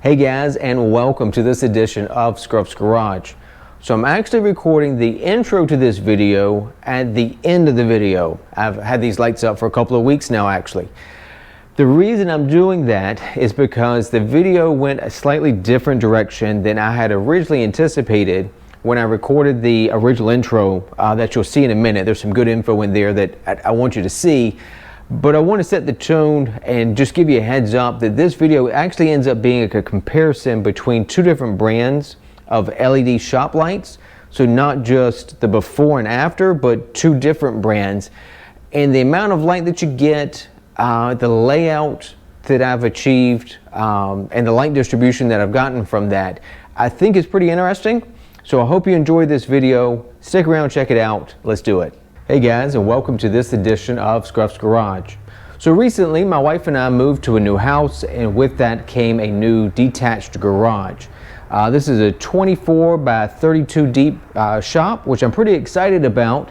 Hey guys, and welcome to this edition of Scruff's Garage. So I'm actually recording the intro to this video at the end of the video. I've had these lights up for a couple of weeks now actually. The reason I'm doing that is because the video went a slightly different direction than I had originally anticipated when I recorded the original intro that you'll see in a minute. There's some good info in there that I want you to see. But I want to set the tone and just give you a heads up that this video actually ends up being a comparison between two different brands of LED shop lights. So not just the before and after, but two different brands. And the amount of light that you get, the layout that I've achieved, and the light distribution that I've gotten from that, I think is pretty interesting. So I hope you enjoyed this video. Stick around, check it out. Let's do it. Hey guys, and welcome to this edition of Scruff's Garage. So recently my wife and I moved to a new house, and with that came a new detached garage. This is a 24 by 32 deep shop, which I'm pretty excited about.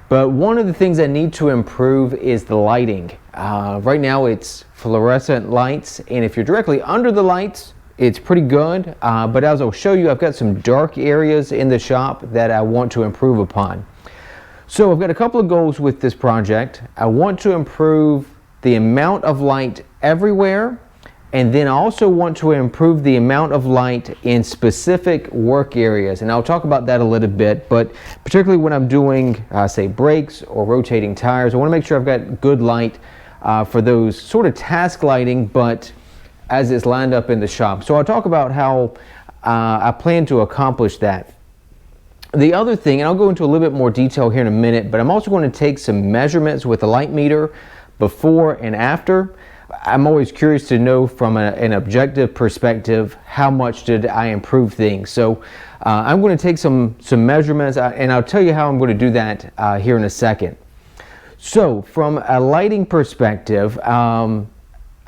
But one of the things I need to improve is the lighting. Right now it's fluorescent lights, and if you're directly under the lights, it's pretty good. But as I'll show you, I've got some dark areas in the shop that I want to improve upon. So I've got a couple of goals with this project. I want to improve the amount of light everywhere, and then I also want to improve the amount of light in specific work areas. And I'll talk about that a little bit, but particularly when I'm doing, say, brakes or rotating tires, I want to make sure I've got good light for those sort of task lighting, but as it's lined up in the shop. So I'll talk about how I plan to accomplish that. The other thing, and I'll go into a little bit more detail here in a minute, but I'm also going to take some measurements with the light meter before and after. I'm always curious to know from an objective perspective, how much did I improve things? So I'm going to take some measurements, and I'll tell you how I'm going to do that here in a second. So from a lighting perspective, I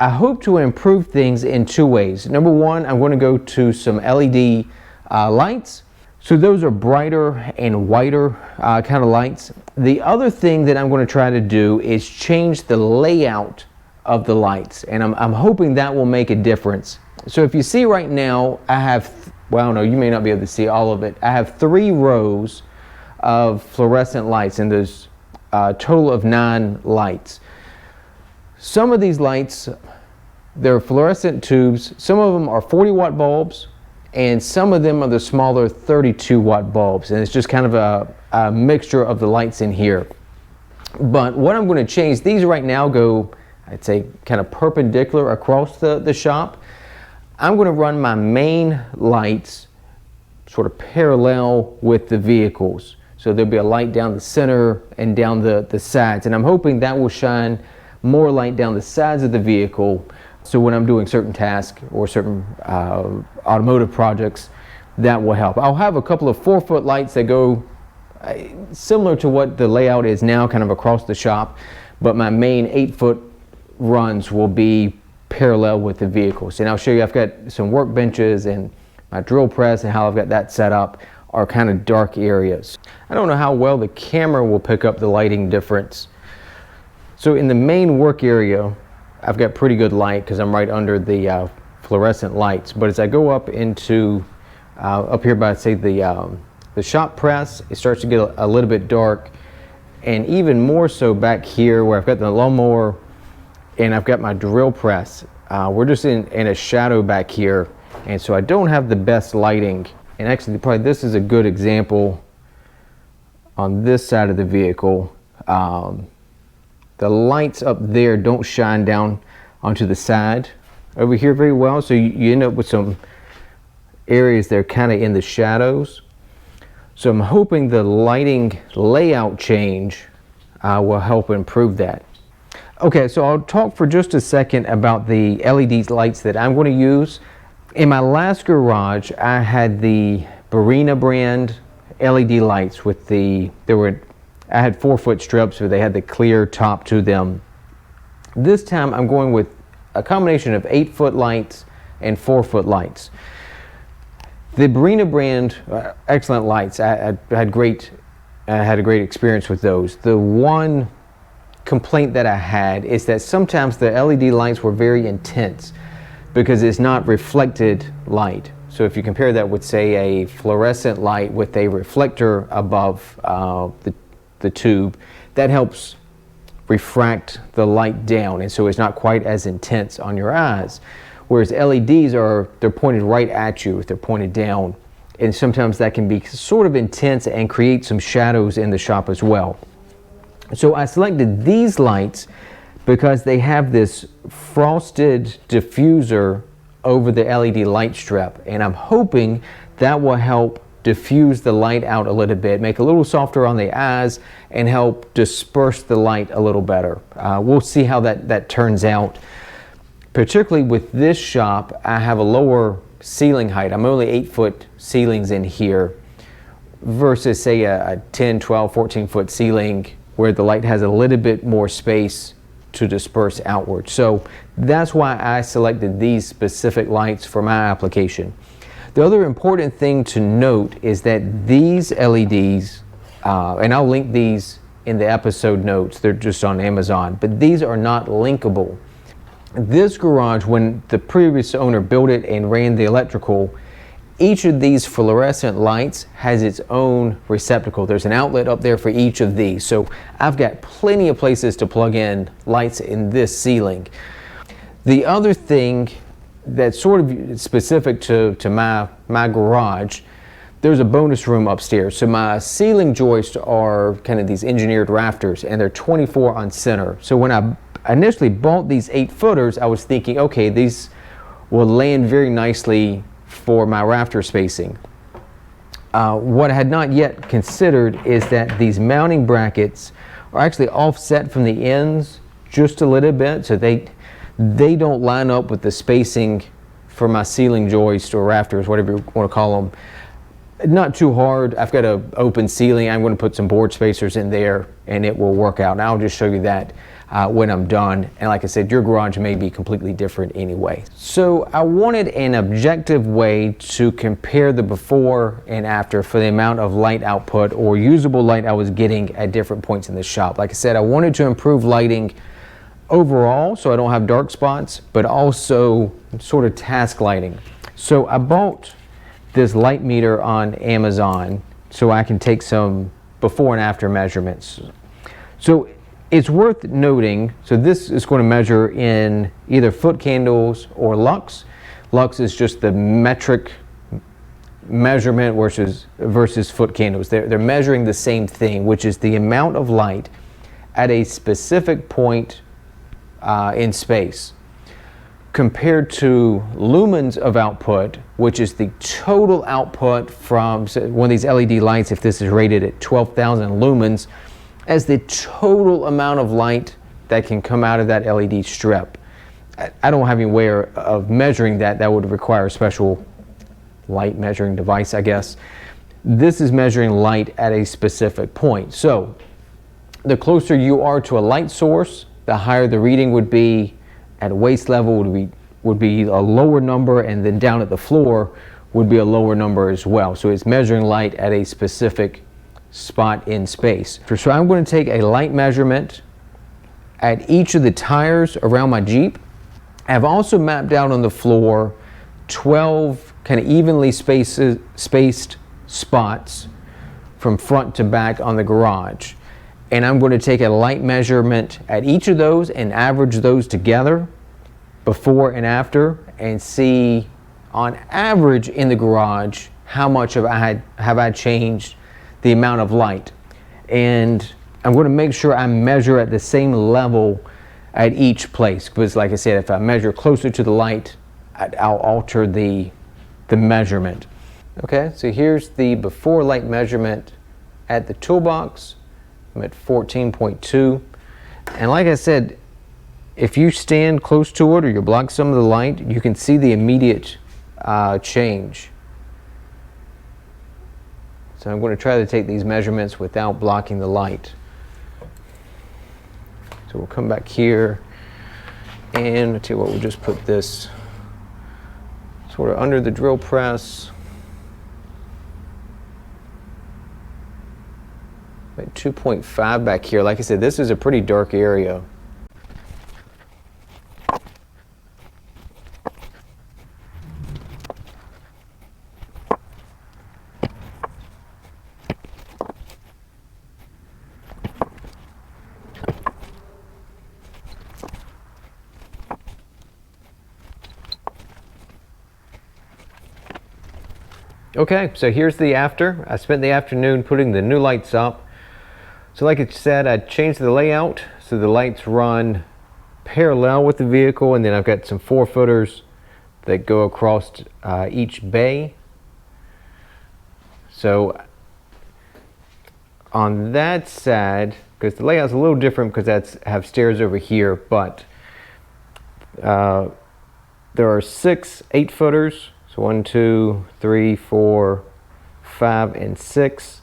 hope to improve things in two ways. Number one, I'm going to go to some LED lights. So those are brighter and whiter kind of lights. The other thing that I'm going to try to do is change the layout of the lights, and I'm hoping that will make a difference. So if you see right now, I have, well, no, you may not be able to see all of it. I have 3 rows of fluorescent lights, and there's a total of 9 lights. Some of these lights, they're fluorescent tubes. Some of them are 40-watt bulbs, and some of them are the smaller 32-watt bulbs, and it's just kind of a mixture of the lights in here. But what I'm going to change, these right now go, I'd say, kind of perpendicular across the shop. I'm going to run my main lights sort of parallel with the vehicles. So there'll be a light down the center and down the sides, and I'm hoping that will shine more light down the sides of the vehicle. So when I'm doing certain tasks or certain automotive projects, that will help. I'll have a couple of 4-foot lights that go similar to what the layout is now, kind of across the shop, but my main 8-foot runs will be parallel with the vehicles. And I'll show you, I've got some workbenches, and my drill press and how I've got that set up are kind of dark areas. I don't know how well the camera will pick up the lighting difference. So in the main work area, I've got pretty good light because I'm right under the fluorescent lights. But as I go up into up here by, say, the shop press, it starts to get a little bit dark, and even more so back here where I've got the lawnmower and I've got my drill press. We're just in a shadow back here, and so I don't have the best lighting. And actually, probably this is a good example on this side of the vehicle. The lights up there don't shine down onto the side over here very well, so you end up with some areas that are kind of in the shadows. So I'm hoping the lighting layout change will help improve that. Okay, so I'll talk for just a second about the LED lights that I'm going to use. In my last garage, I had the Barrina brand LED lights with I had 4-foot strips, so they had the clear top to them. This time I'm going with a combination of 8-foot lights and 4-foot lights. The Barrina brand, excellent lights. I had a great experience with those. The one complaint that I had is that sometimes the LED lights were very intense. because it's not reflected light. So if you compare that with, say, a fluorescent light with a reflector above the tube, that helps refract the light down, and so it's not quite as intense on your eyes. Whereas LEDs they're pointed right at you if they're pointed down, and sometimes that can be sort of intense and create some shadows in the shop as well. So I selected these lights because they have this frosted diffuser over the LED light strip, and I'm hoping that will help diffuse the light out a little bit, make it a little softer on the eyes, and help disperse the light a little better. We'll see how that turns out. Particularly with this shop, I have a lower ceiling height. I'm only 8-foot ceilings in here versus, say, a 10, 12, 14-foot ceiling where the light has a little bit more space to disperse outward. So that's why I selected these specific lights for my application. The other important thing to note is that these LEDs, and I'll link these in the episode notes, they're just on Amazon, but these are not linkable. This garage, when the previous owner built it and ran the electrical, each of these fluorescent lights has its own receptacle. There's an outlet up there for each of these. So I've got plenty of places to plug in lights in this ceiling. The other thing that's sort of specific to my garage, there's a bonus room upstairs. So my ceiling joists are kind of these engineered rafters, and they're 24 on center. So when I initially bought these 8-footers, I was thinking, okay, these will land very nicely for my rafter spacing. What I had not yet considered is that these mounting brackets are actually offset from the ends just a little bit, so they don't line up with the spacing for my ceiling joist or rafters, whatever you want to call them. Not too hard. I've got an open ceiling. I'm going to put some board spacers in there and it will work out. And I'll just show you that when I'm done. And like I said, your garage may be completely different anyway. So I wanted an objective way to compare the before and after for the amount of light output or usable light I was getting at different points in the shop. Like I said, I wanted to improve lighting overall so I don't have dark spots, but also sort of task lighting. So I bought this light meter on Amazon so I can take some before and after measurements. So it's worth noting, so this is going to measure in either foot candles or lux. Lux is just the metric measurement versus foot candles. They're measuring the same thing, which is the amount of light at a specific point in space, compared to lumens of output, which is the total output from one of these LED lights. If this is rated at 12,000 lumens, as the total amount of light that can come out of that LED strip. I don't have any way of measuring that. That would require a special light measuring device, I guess. This is measuring light at a specific point. So the closer you are to a light source, the higher the reading would be. At waist level would be a lower number, and then down at the floor would be a lower number as well. So it's measuring light at a specific spot in space. So I'm going to take a light measurement at each of the tires around my Jeep. I've also mapped out on the floor 12 kind of evenly spaced spots from front to back on the garage. And I'm going to take a light measurement at each of those and average those together before and after, and see on average in the garage how much have I changed the amount of light. And I'm going to make sure I measure at the same level at each place, because like I said, if I measure closer to the light, I'll alter the measurement. Okay, so here's the before light measurement at the toolbox. I'm at 14.2, and like I said, if you stand close to it or you block some of the light, you can see the immediate change. So I'm going to try to take these measurements without blocking the light. So we'll come back here, and I'll tell you what, we'll just put this sort of under the drill press. At 2.5 back here. Like I said, this is a pretty dark area. Okay, so here's the after. I spent the afternoon putting the new lights up. So like I said, I changed the layout so the lights run parallel with the vehicle, and then I've got some 4-footers that go across each bay. So on that side, because the layout's a little different because that's have stairs over here, but there are 6 8-footers. So 1, 2, 3, 4, 5, and 6.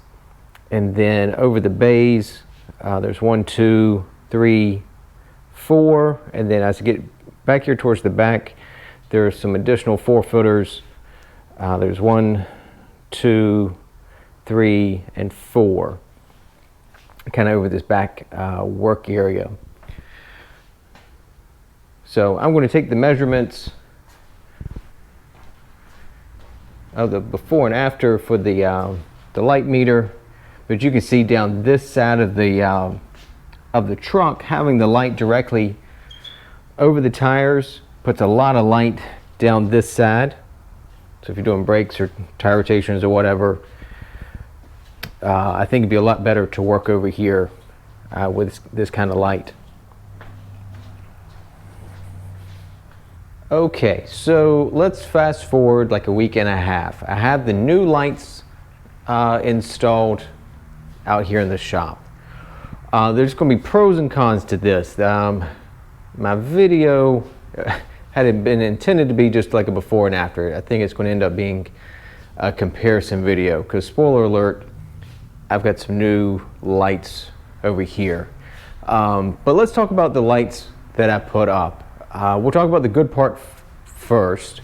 And then over the bays, there's 1, 2, 3, 4. And then as I get back here towards the back, there's some additional 4-footers. There's 1, 2, 3, and 4. Kind of over this back work area. So I'm going to take the measurements of the before and after for the light meter, but you can see down this side of the trunk, having the light directly over the tires puts a lot of light down this side. So if you're doing brakes or tire rotations or whatever, I think it'd be a lot better to work over here with this kind of light. Okay, so let's fast forward like a week and a half. I have the new lights installed out here in the shop. There's going to be pros and cons to this. My video had been intended to be just like a before and after. I think it's going to end up being a comparison video because, spoiler alert, I've got some new lights over here. But let's talk about the lights that I put up. We'll talk about the good part first.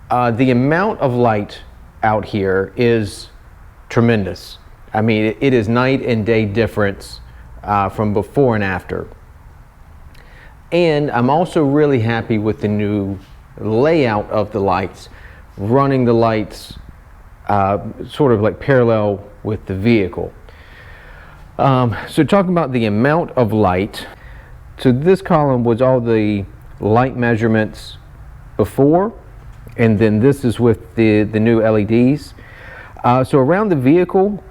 The amount of light out here is tremendous. I mean, it is night and day difference from before and after. And I'm also really happy with the new layout of the lights, running the lights sort of like parallel with the vehicle. So talking about the amount of light, so this column was all the light measurements before, and then this is with the new LEDs. So around the vehicle,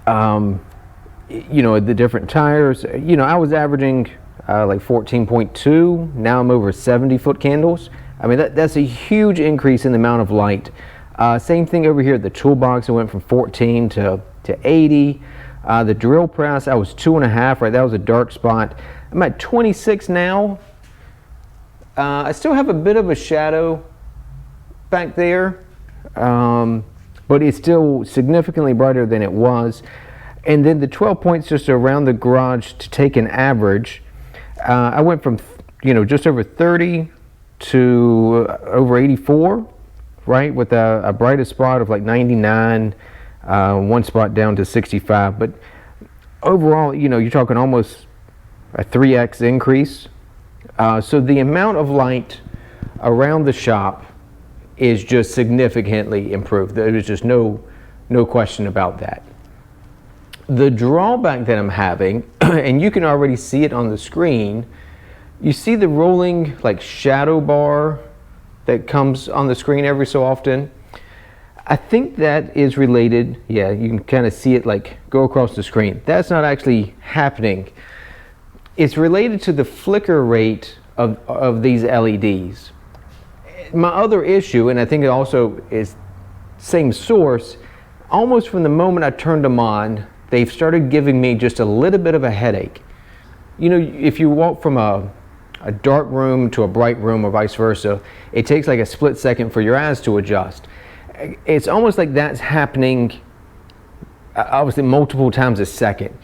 you know, the different tires, you know, I was averaging like 14.2. Now I'm over 70 foot candles. I mean, that's a huge increase in the amount of light. Same thing over here at the toolbox. I went from 14 to 80. The drill press, I was 2.5, right? That was a dark spot. I'm at 26 now. I still have a bit of a shadow back there, but it's still significantly brighter than it was. And then the 12 points just around the garage to take an average. I went from, you know, just over 30 to over 84, right? With a brightest spot of like 99, one spot down to 65. But overall, you know, you're talking almost a 3x increase. So the amount of light around the shop is just significantly improved. There's just no question about that. The drawback that I'm having, and you can already see it on the screen, you see the rolling like shadow bar that comes on the screen every so often. I think that is related, yeah, you can kind of see it like go across the screen. That's not actually happening. It's related to the flicker rate of these LEDs. My other issue, and I think it also is same source, almost from the moment I turned them on, they've started giving me just a little bit of a headache. You know, if you walk from a dark room to a bright room or vice versa, it takes like a split second for your eyes to adjust. It's almost like that's happening obviously multiple times a second.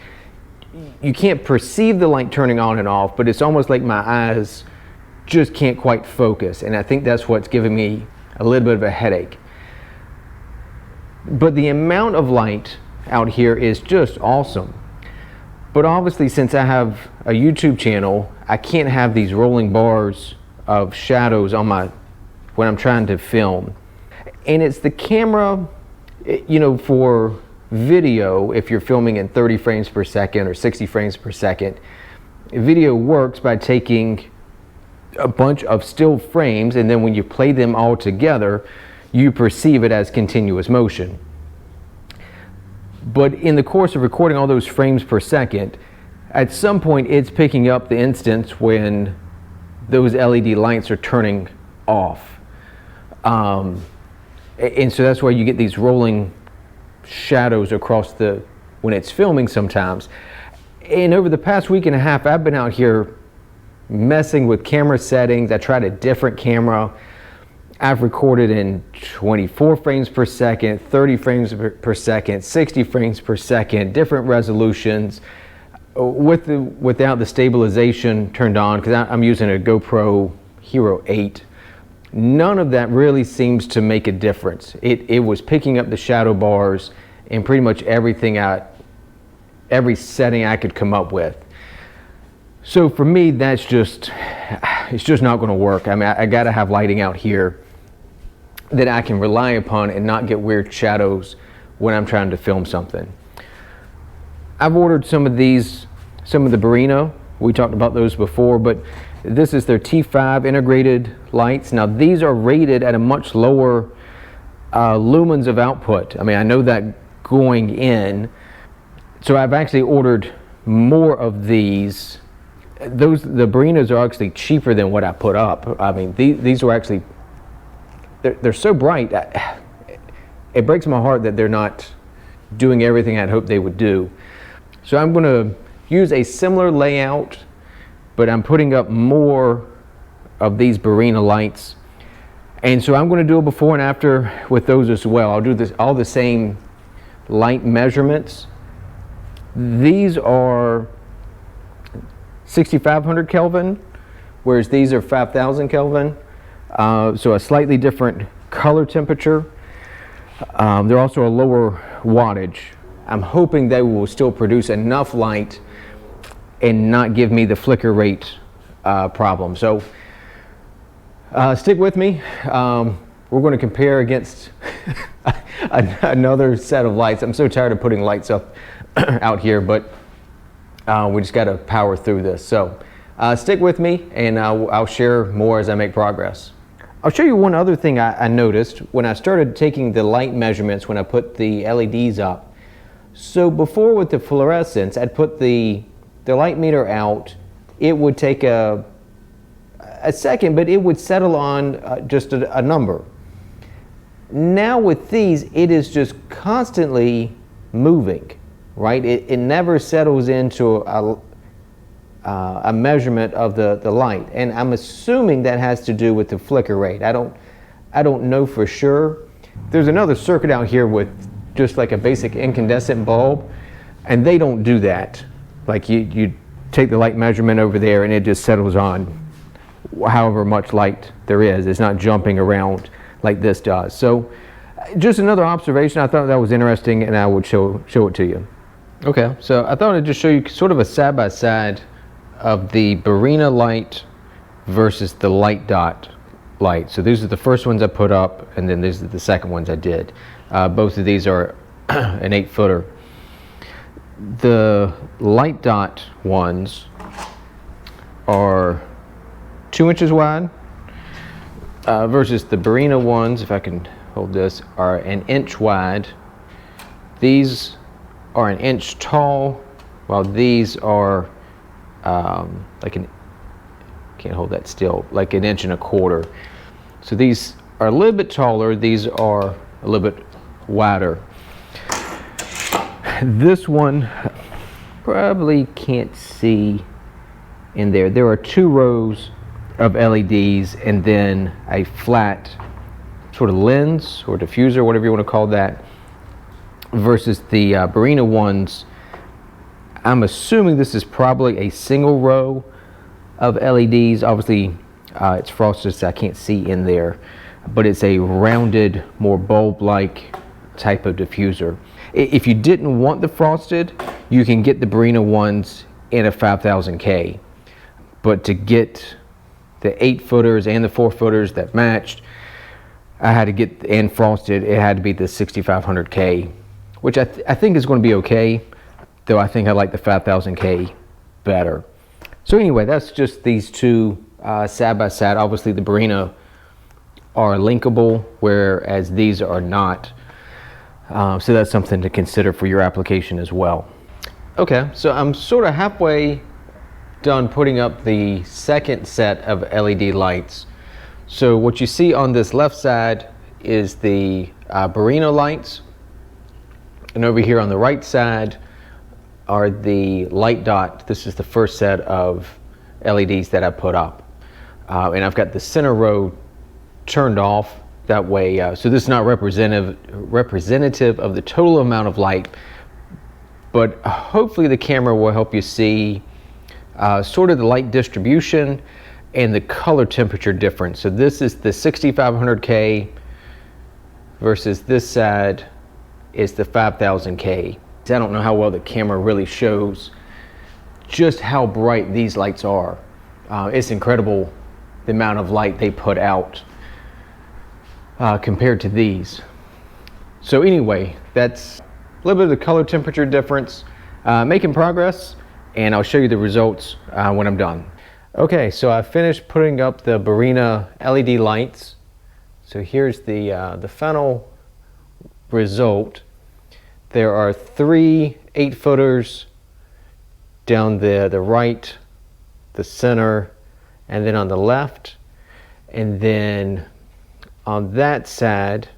You can't perceive the light turning on and off, but it's almost like my eyes just can't quite focus, and I think that's what's giving me a little bit of a headache. But the amount of light out here is just awesome. But obviously, since I have a YouTube channel, I can't have these rolling bars of shadows on when I'm trying to film. And it's the camera, you know, for video, if you're filming in 30 frames per second or 60 frames per second, video works by taking a bunch of still frames, and then when you play them all together, you perceive it as continuous motion. But in the course of recording all those frames per second, at some point it's picking up the instance when those LED lights are turning off. And so that's why you get these rolling shadows across when it's filming sometimes. And over the past week and a half, I've been out here messing with camera settings. I tried a different camera. I've recorded in 24 frames per second, 30 frames per second, 60 frames per second, different resolutions, without the stabilization turned on, because I'm using a GoPro Hero 8. None of that really seems to make a difference. It was picking up the shadow bars in pretty much every setting I could come up with. So for me, it's just not going to work. I mean, I got to have lighting out here that I can rely upon and not get weird shadows when I'm trying to film something. I've ordered some of the Barrina. We talked about those before, but this is their T5 integrated lights. Now these are rated at a much lower lumens of output. I mean, I know that going in, so I've actually ordered more of these. The Barrinas are actually cheaper than what I put up. I mean, these are actually, they're so bright, it breaks my heart that they're not doing everything I'd hoped they would do. So I'm going to use a similar layout, but I'm putting up more of these Barrina lights. And so I'm going to do a before and after with those as well. I'll do all the same light measurements. These are 6,500 Kelvin, whereas these are 5,000 Kelvin. So a slightly different color temperature. They're also a lower wattage. I'm hoping they will still produce enough light and not give me the flicker rate problem. So stick with me. We're going to compare against another set of lights. I'm so tired of putting lights up out here, but we just got to power through this. So stick with me, and I'll share more as I make progress. I'll show you one other thing I noticed when I started taking the light measurements when I put the LEDs up. So before with the fluorescents, I'd put the light meter out. It would take a second, but it would settle on just a number. Now with these, it is just constantly moving, right? It never settles into a measurement of the light, and I'm assuming that has to do with the flicker rate. I don't know for sure. There's another circuit out here with just like a basic incandescent bulb, and they don't do that. Like you take the light measurement over there and it just settles on however much light there is. It's not jumping around like this does. So just another observation. I thought that was interesting, and I would show it to you. Okay, so I thought I'd just show you sort of a side-by-side of the Barrina light versus the LightDot light. So these are the first ones I put up, and then these are the second ones I did. Both of these are an 8-footer. The LightDot ones are 2 inches wide versus the Barrina ones, if I can hold this, are an inch wide. These are an inch tall, while these are can't hold that still, like an inch and a quarter. So these are a little bit taller, these are a little bit wider. This one probably can't see in there. There are 2 rows of LEDs and then a flat sort of lens or diffuser, whatever you want to call that, versus the Barrina ones. I'm assuming this is probably a single row of LEDs. Obviously it's frosted, so I can't see in there, but it's a rounded, more bulb-like type of diffuser. If you didn't want the frosted, you can get the Barrina ones in a 5000K, but to get the 8-footers and the 4-footers that matched, I had to get, and frosted, it had to be the 6500K, which I think is going to be okay, though I think I like the 5000K better. So anyway, that's just these two side by side. Obviously the Barrina are linkable, whereas these are not. So that's something to consider for your application as well. Okay, so I'm sort of halfway done putting up the second set of LED lights. So what you see on this left side is the Barrina lights, and over here on the right side are the LightDot. This is the first set of LEDs that I put up, and I've got the center row turned off that way, so this is not representative of the total amount of light, but hopefully the camera will help you see sort of the light distribution and the color temperature difference. So this is the 6500K versus this side is the 5000K. I don't know how well the camera really shows just how bright these lights are. It's incredible the amount of light they put out compared to these. So anyway, that's a little bit of the color temperature difference. Making progress, and I'll show you the results when I'm done. Okay, so I finished putting up the Barrina LED lights. So here's the final result. There are 3 8-footers down the right, the center, and then on the left. And then on that side,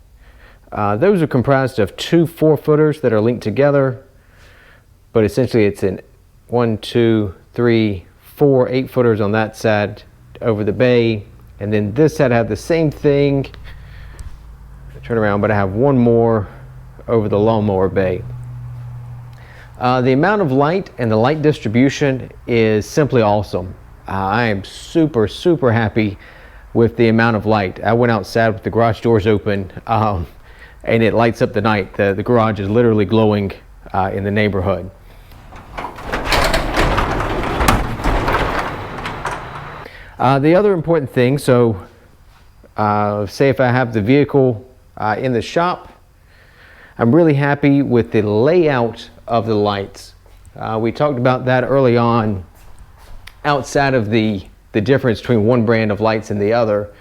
those are comprised of 2 4-footers that are linked together. But essentially it's in 1, 2, 3, 4 8-footers on that side over the bay. And then this side I have the same thing. Turn around, but I have 1 more over the lawnmower bay. The amount of light and the light distribution is simply awesome. I am super happy with the amount of light. I went outside with the garage doors open, and it lights up the night. The garage is literally glowing in the neighborhood. The other important thing, so say if I have the vehicle in the shop, I'm really happy with the layout of the lights. We talked about that early on. Outside of the difference between one brand of lights and the other,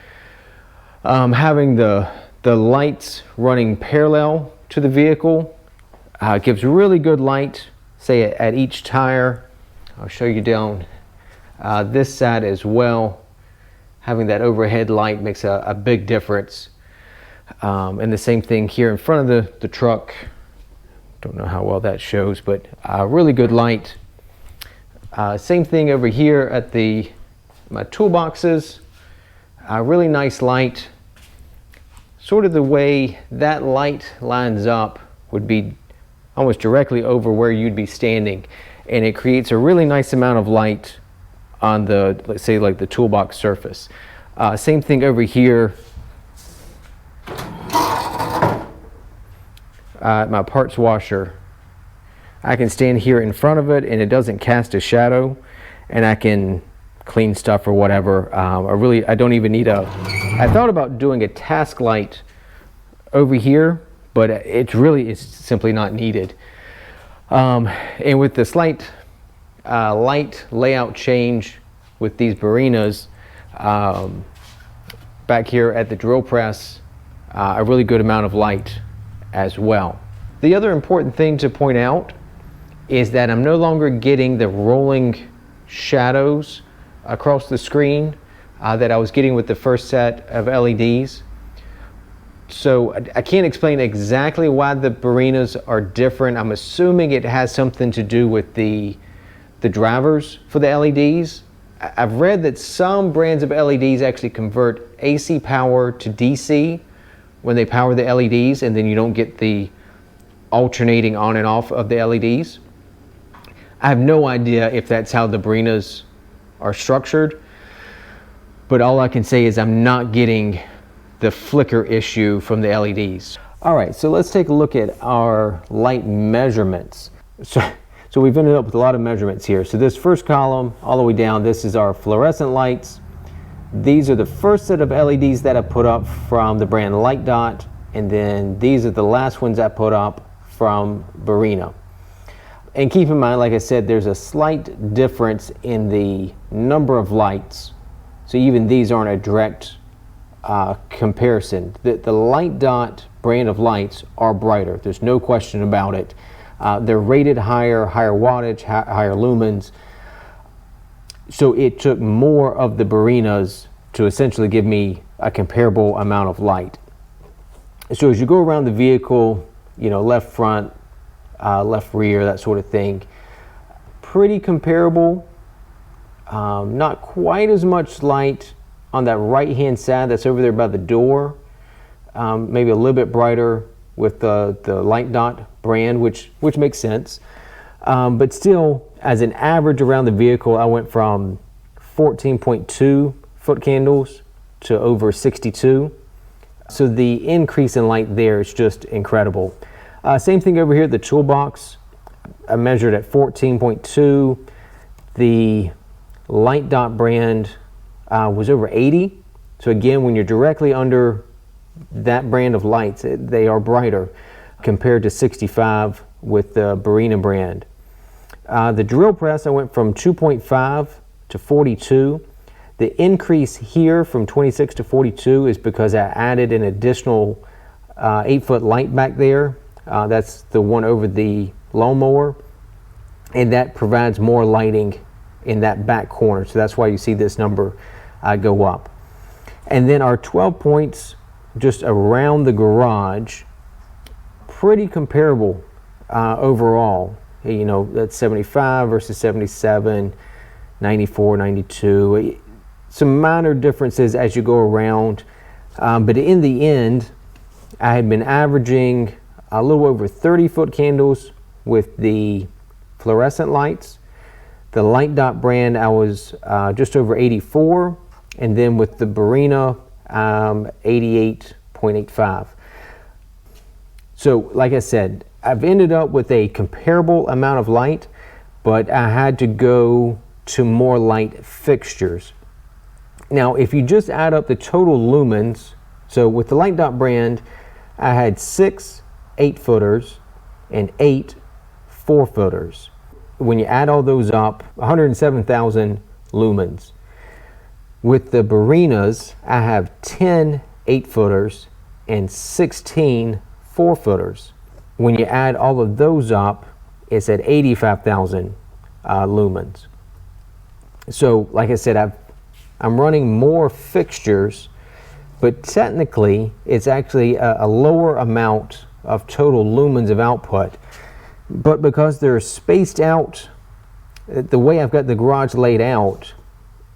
having the lights running parallel to the vehicle gives really good light, say at each tire. I'll show you down this side as well. Having that overhead light makes a big difference. And the same thing here in front of the truck. Don't know how well that shows, but really good light. Same thing over here at my toolboxes. Really nice light. Sort of the way that light lines up would be almost directly over where you'd be standing, and it creates a really nice amount of light on the, let's say, like the toolbox surface. Same thing over here. My parts washer, I can stand here in front of it and it doesn't cast a shadow, and I can clean stuff or whatever. I don't even need I thought about doing a task light over here, but it's simply not needed. And with this light layout change with these Barrinas back here at the drill press, a really good amount of light as well. The other important thing to point out is that I'm no longer getting the rolling shadows across the screen that I was getting with the first set of LEDs. So I can't explain exactly why the Barrinas are different. I'm assuming it has something to do with the drivers for the LEDs. I've read that some brands of LEDs actually convert AC power to DC when they power the LEDs, and then you don't get the alternating on and off of the LEDs. I have no idea if that's how the Barrinas are structured, but all I can say is I'm not getting the flicker issue from the LEDs. All right, so let's take a look at our light measurements. So we've ended up with a lot of measurements here. So this first column all the way down, this is our fluorescent lights. These are the first set of LEDs that I put up from the brand LightDot, and then these are the last ones I put up from Barrina. And keep in mind, like I said, there's a slight difference in the number of lights. So even these aren't a direct comparison. The LightDot brand of lights are brighter. There's no question about it. They're rated higher wattage, higher lumens. So it took more of the Barrinas to essentially give me a comparable amount of light. So as you go around the vehicle, you know, left front, left rear, that sort of thing, pretty comparable. Not quite as much light on that right hand side that's over there by the door. Maybe a little bit brighter with the LightDot brand, which makes sense. But still, as an average around the vehicle, I went from 14.2 foot candles to over 62. So the increase in light there is just incredible. Same thing over here at the toolbox. I measured at 14.2. The LightDot brand was over 80. So again, when you're directly under that brand of lights, they are brighter compared to 65 with the Barrina brand. The drill press, I went from 2.5 to 42. The increase here from 26 to 42 is because I added an additional 8-foot light back there. That's the one over the lawnmower, and that provides more lighting in that back corner. So that's why you see this number go up. And then our 12 points just around the garage, pretty comparable overall. You know, that's 75 versus 77, 94, 92. Some minor differences as you go around, but in the end, I had been averaging a little over 30 foot candles with the fluorescent lights. The LightDot brand, I was just over 84, and then with the Barrina, 88.85. So like I said, I've ended up with a comparable amount of light, but I had to go to more light fixtures. Now, if you just add up the total lumens, so with the LightDot brand, I had 6 8-footers and 8 4-footers. When you add all those up, 107,000 lumens. With the Barrinas, I have 10 8-footers and 16 4-footers. When you add all of those up, it's at 85,000 lumens. So, like I said, I'm running more fixtures, but technically it's actually a lower amount of total lumens of output. But because they're spaced out, the way I've got the garage laid out,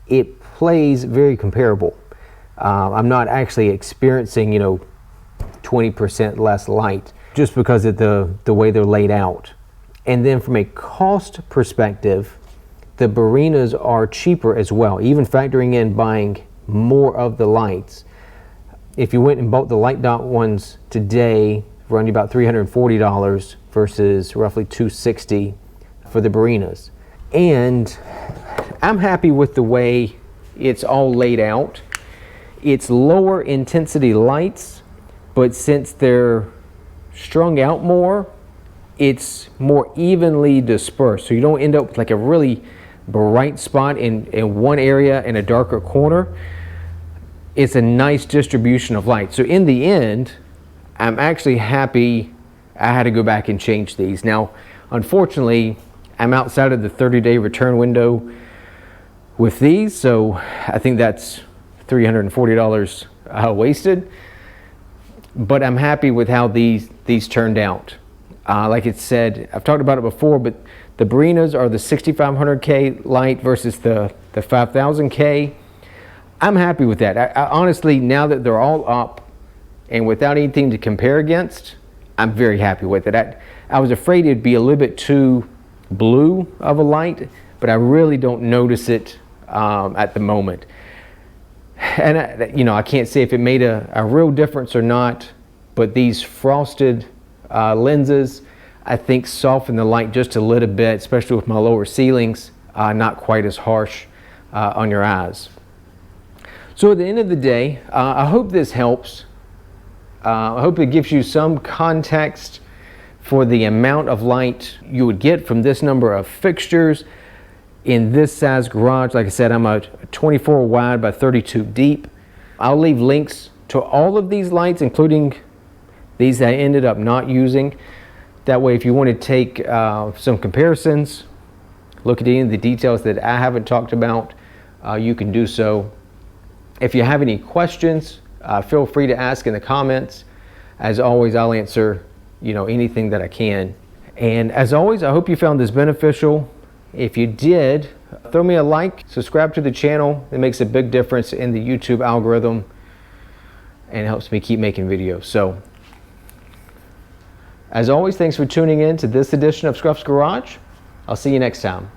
it plays very comparable. I'm not actually experiencing, 20% less light just because of the way they're laid out. And then from a cost perspective, the Barrinas are cheaper as well, even factoring in buying more of the lights. If you went and bought the LightDot ones today, run you about $340 versus roughly $260 for the Barrinas. And I'm happy with the way it's all laid out. It's lower intensity lights, but since they're strung out more, it's more evenly dispersed. So you don't end up with like a really bright spot in one area and a darker corner. It's a nice distribution of light. So in the end, I'm actually happy I had to go back and change these. Now, unfortunately, I'm outside of the 30-day return window with these, so I think that's $340 wasted. But I'm happy with how these turned out. Like it said, I've talked about it before, but the Barrinas are the 6500K light versus the 5000K. I'm happy with that. I honestly, now that they're all up and without anything to compare against, I'm very happy with it. I was afraid it'd be a little bit too blue of a light, but I really don't notice it at the moment. And I can't say if it made a real difference or not, but these frosted lenses, I think, soften the light just a little bit, especially with my lower ceilings, not quite as harsh on your eyes. So at the end of the day, I hope this helps. I hope it gives you some context for the amount of light you would get from this number of fixtures in this size garage. Like I said, I'm a 24 wide by 32 deep. I'll leave links to all of these lights, including these that I ended up not using. That way, if you want to take some comparisons, look at any of the details that I haven't talked about, you can do so. If you have any questions, feel free to ask in the comments. As always, I'll answer anything that I can. And as always, I hope you found this beneficial. If you did, throw me a like, subscribe to the channel. It makes a big difference in the YouTube algorithm and helps me keep making videos. So, as always, thanks for tuning in to this edition of Scruff's Garage. I'll see you next time.